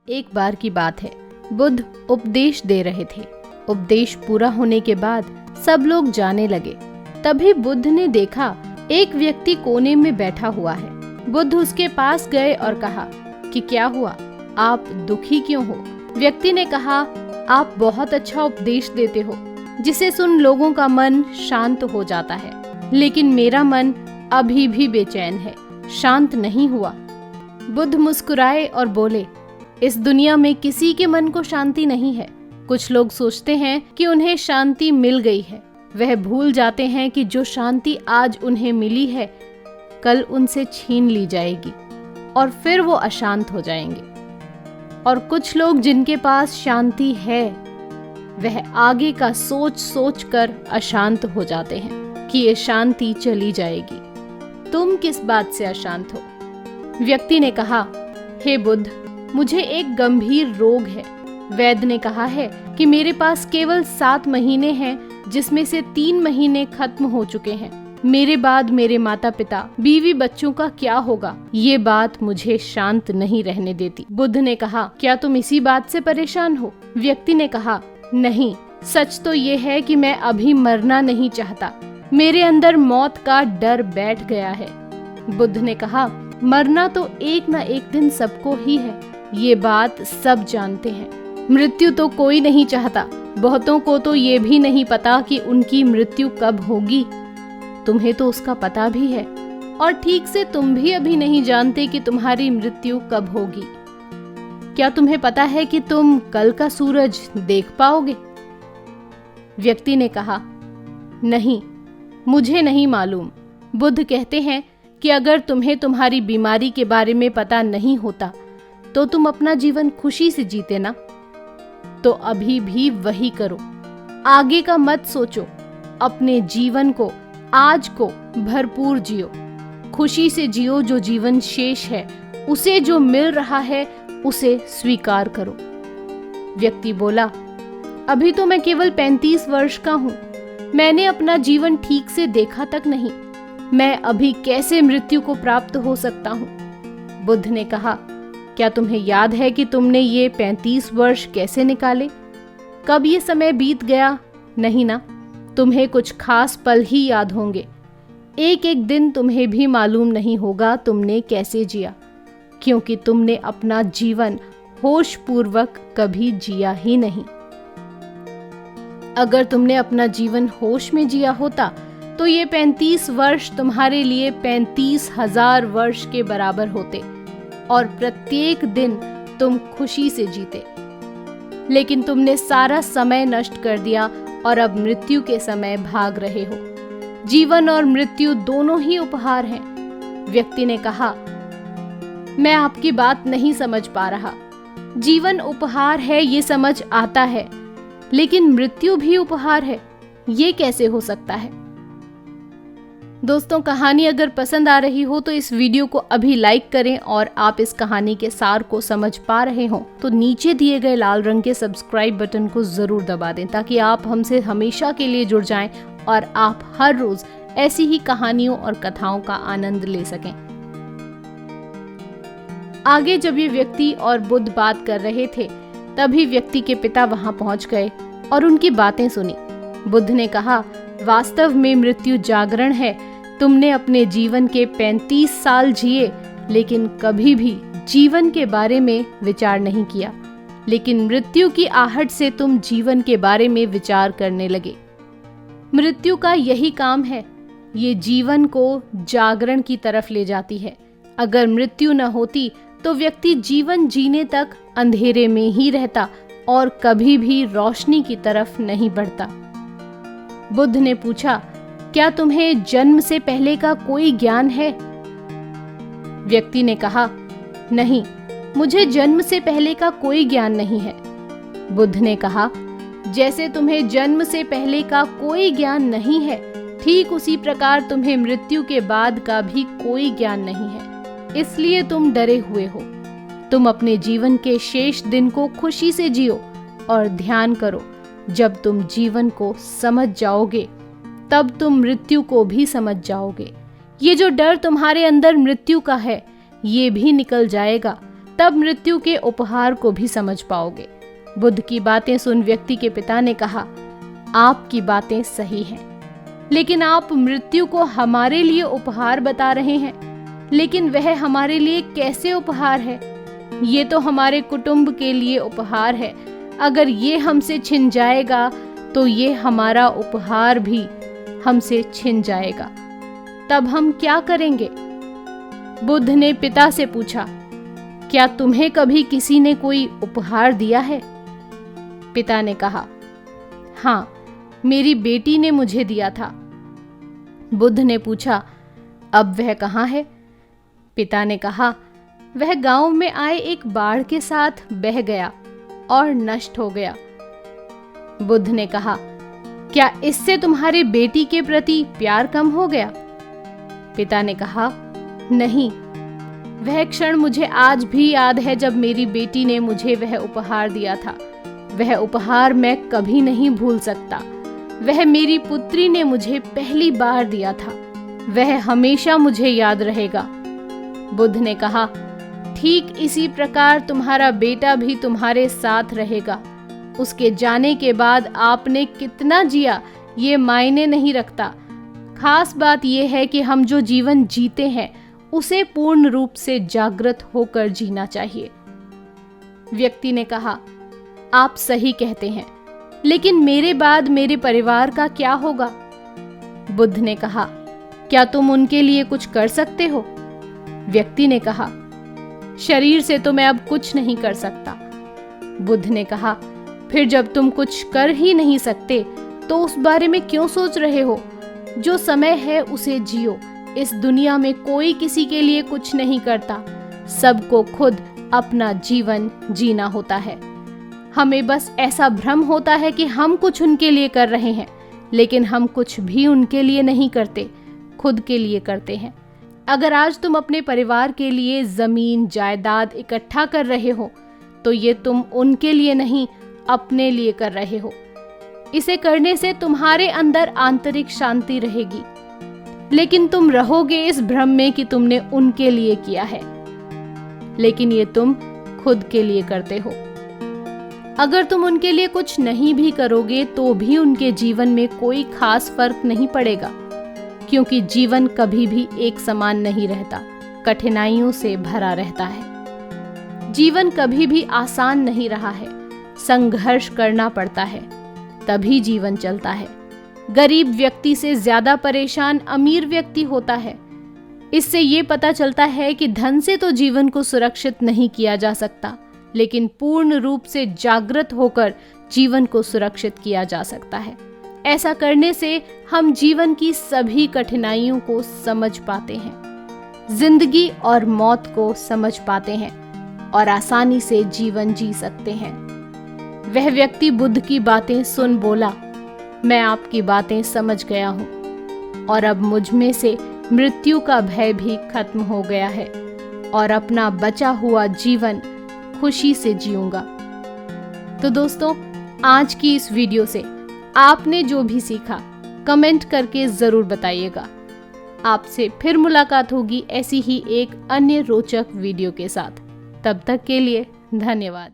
एक बार की बात है, बुद्ध उपदेश दे रहे थे। उपदेश पूरा होने के बाद सब लोग जाने लगे। तभी बुद्ध ने देखा एक व्यक्ति कोने में बैठा हुआ है। बुद्ध उसके पास गए और कहा कि क्या हुआ, आप दुखी क्यों हो? व्यक्ति ने कहा, आप बहुत अच्छा उपदेश देते हो जिसे सुन लोगों का मन शांत हो जाता है, लेकिन मेरा मन अभी भी बेचैन है, शांत नहीं हुआ। बुद्ध मुस्कुराए और बोले, इस दुनिया में किसी के मन को शांति नहीं है। कुछ लोग सोचते हैं कि उन्हें शांति मिल गई है। वह भूल जाते हैं कि जो शांति आज उन्हें मिली है कल उनसे छीन ली जाएगी और फिर वो अशांत हो जाएंगे। और कुछ लोग जिनके पास शांति है वह आगे का सोच सोच कर अशांत हो जाते हैं कि ये शांति चली जाएगी। तुम किस बात से अशांत हो? व्यक्ति ने कहा, हे बुद्ध, मुझे एक गंभीर रोग है। वैद्य ने कहा है कि मेरे पास केवल 7 महीने हैं, जिसमें से 3 महीने खत्म हो चुके हैं। मेरे बाद मेरे माता पिता, बीवी बच्चों का क्या होगा? ये बात मुझे शांत नहीं रहने देती। बुद्ध ने कहा, क्या तुम इसी बात से परेशान हो? व्यक्ति ने कहा, नहीं, सच तो ये है कि मैं अभी मरना नहीं चाहता। मेरे अंदर मौत का डर बैठ गया है। बुद्ध ने कहा, मरना तो एक न एक दिन सबको ही है, ये बात सब जानते हैं। मृत्यु तो कोई नहीं चाहता। बहुतों को तो ये भी नहीं पता कि उनकी मृत्यु कब होगी। तुम्हें तो उसका पता भी है, और ठीक से तुम भी अभी नहीं जानते कि तुम्हारी मृत्यु कब होगी। क्या तुम्हें पता है कि तुम कल का सूरज देख पाओगे? व्यक्ति ने कहा, नहीं, मुझे नहीं मालूम। बुद्ध कहते हैं कि अगर तुम्हें तुम्हारी बीमारी के बारे में पता नहीं होता तो तुम अपना जीवन खुशी से जीते ना। तो अभी भी वही करो, आगे का मत सोचो। अपने जीवन को, आज को भरपूर जियो, खुशी से जियो। जो जीवन शेष है उसे जो मिल रहा है उसे स्वीकार करो। व्यक्ति बोला, अभी तो मैं केवल 35 वर्ष का हूँ, मैंने अपना जीवन ठीक से देखा तक नहीं। मैं अभी कैसे मृत्यु को प्राप्त हो सकता हूँ? बुद्ध ने कहा, क्या तुम्हें याद है कि तुमने ये 35 वर्ष कैसे निकाले? कब ये समय बीत गया? नहीं ना, तुम्हें कुछ खास पल ही याद होंगे। एक एक दिन तुम्हें भी मालूम नहीं होगा तुमने कैसे जिया, क्योंकि तुमने अपना जीवन होश पूर्वक कभी जिया ही नहीं। अगर तुमने अपना जीवन होश में जिया होता तो ये 35 वर्ष तुम्हारे लिए 35,000 वर्ष के बराबर होते और प्रत्येक दिन तुम खुशी से जीते। लेकिन तुमने सारा समय नष्ट कर दिया और अब मृत्यु के समय भाग रहे हो। जीवन और मृत्यु दोनों ही उपहार हैं। व्यक्ति ने कहा, मैं आपकी बात नहीं समझ पा रहा। जीवन उपहार है ये समझ आता है, लेकिन मृत्यु भी उपहार है, ये कैसे हो सकता है? दोस्तों, कहानी अगर पसंद आ रही हो तो इस वीडियो को अभी लाइक करें, और आप इस कहानी के सार को समझ पा रहे हो तो नीचे दिए गए लाल रंग के सब्सक्राइब बटन को जरूर दबा दें, ताकि आप हमसे हमेशा के लिए जुड़ जाएं और आप हर रोज ऐसी ही कहानियों और कथाओं का आनंद ले सकें। आगे जब ये व्यक्ति और बुद्ध बात कर रहे थे तभी व्यक्ति के पिता वहां पहुंच गए और उनकी बातें सुनी। बुद्ध ने कहा, वास्तव में मृत्यु जागरण है। तुमने अपने जीवन के 35 साल जिए, लेकिन कभी भी जीवन के बारे में विचार नहीं किया। लेकिन मृत्यु की आहट से तुम जीवन के बारे में विचार करने लगे। मृत्यु का यही काम है, ये जीवन को जागरण की तरफ ले जाती है। अगर मृत्यु न होती तो व्यक्ति जीवन जीने तक अंधेरे में ही रहता और कभी भी रोशनी की तरफ नहीं बढ़ता। बुद्ध ने पूछा, क्या तुम्हें जन्म से पहले का कोई ज्ञान है? व्यक्ति ने कहा, नहीं, मुझे जन्म से पहले का कोई ज्ञान नहीं है। बुद्ध ने कहा, जैसे तुम्हें जन्म से पहले का कोई ज्ञान नहीं है, ठीक उसी प्रकार तुम्हें मृत्यु के बाद का भी कोई ज्ञान नहीं है, इसलिए तुम डरे हुए हो। तुम अपने जीवन के शेष दिन को खुशी से जियो और ध्यान करो। जब तुम जीवन को समझ जाओगे तब तुम मृत्यु को भी समझ जाओगे। ये जो डर तुम्हारे अंदर मृत्यु का है ये भी निकल जाएगा। तब मृत्यु के उपहार को भी समझ पाओगे। बुद्ध की बातें सुन व्यक्ति के पिता ने कहा, आपकी बातें सही हैं, लेकिन आप मृत्यु को हमारे लिए उपहार बता रहे हैं। लेकिन वह हमारे लिए कैसे उपहार है? ये तो हमारे कुटुंब के लिए उपहार है। अगर ये हमसे छिन जाएगा तो ये हमारा उपहार भी हमसे छिन जाएगा। तब हम क्या करेंगे? बुद्ध ने पिता से पूछा, क्या तुम्हें कभी किसी ने कोई उपहार दिया है? पिता ने कहा, हाँ, मेरी बेटी ने मुझे दिया था। बुद्ध ने पूछा, अब वह कहाँ है? पिता ने कहा, वह गांव में आए एक बाढ़ के साथ बह गया और नष्ट हो गया। बुद्ध ने कहा, क्या इससे तुम्हारी बेटी के प्रति प्यार कम हो गया? पिता ने कहा, नहीं, वह क्षण मुझे आज भी याद है जब मेरी बेटी ने मुझे वह उपहार दिया था। वह उपहार मैं कभी नहीं भूल सकता। वह मेरी पुत्री ने मुझे पहली बार दिया था। वह हमेशा मुझे याद रहेगा। बुद्ध ने कहा, ठीक इसी प्रकार तुम्हारा बेटा भी तुम्हारे साथ रहेगा। उसके जाने के बाद आपने कितना जिया ये मायने नहीं रखता। खास बात यह है कि हम जो जीवन जीते हैं उसे पूर्ण रूप से जागृत होकर जीना चाहिए। व्यक्ति ने कहा, आप सही कहते हैं, लेकिन मेरे बाद मेरे परिवार का क्या होगा? बुद्ध ने कहा, क्या तुम उनके लिए कुछ कर सकते हो? व्यक्ति ने कहा, शरीर से तो मैं अब कुछ नहीं कर सकता। बुद्ध ने कहा, फिर जब तुम कुछ कर ही नहीं सकते तो उस बारे में क्यों सोच रहे हो? जो समय है उसे जियो। इस दुनिया में कोई किसी के लिए कुछ नहीं करता। सबको खुद अपना जीवन जीना होता है। हमें बस ऐसा भ्रम होता है कि हम कुछ उनके लिए कर रहे हैं, लेकिन हम कुछ भी उनके लिए नहीं करते, खुद के लिए करते हैं। अगर आज तुम अपने परिवार के लिए जमीन जायदाद इकट्ठा कर रहे हो तो ये तुम उनके लिए नहीं, अपने लिए कर रहे हो। इसे करने से तुम्हारे अंदर आंतरिक शांति रहेगी, लेकिन तुम रहोगे इस भ्रम में कि तुमने उनके लिए किया है, लेकिन ये तुम खुद के लिए करते हो। अगर तुम उनके लिए कुछ नहीं भी करोगे तो भी उनके जीवन में कोई खास फर्क नहीं पड़ेगा, क्योंकि जीवन कभी भी एक समान नहीं रहता, कठिनाइयों से भरा रहता है। जीवन कभी भी आसान नहीं रहा है, संघर्ष करना पड़ता है, तभी जीवन चलता है। गरीब व्यक्ति से ज्यादा परेशान अमीर व्यक्ति होता है। इससे ये पता चलता है कि धन से तो जीवन को सुरक्षित नहीं किया जा सकता, लेकिन पूर्ण रूप से जागृत होकर जीवन को सुरक्षित किया जा सकता है। ऐसा करने से हम जीवन की सभी कठिनाइयों को समझ पाते हैं, जिंदगी और मौत को समझ पाते हैं और आसानी से जीवन जी सकते हैं। वह व्यक्ति बुद्ध की बातें सुन बोला, मैं आपकी बातें समझ गया हूँ और अब मुझ में से मृत्यु का भय भी खत्म हो गया है और अपना बचा हुआ जीवन खुशी से जीऊंगा। तो दोस्तों, आज की इस वीडियो से आपने जो भी सीखा कमेंट करके जरूर बताइएगा। आपसे फिर मुलाकात होगी ऐसी ही एक अन्य रोचक वीडियो के साथ। तब तक के लिए धन्यवाद।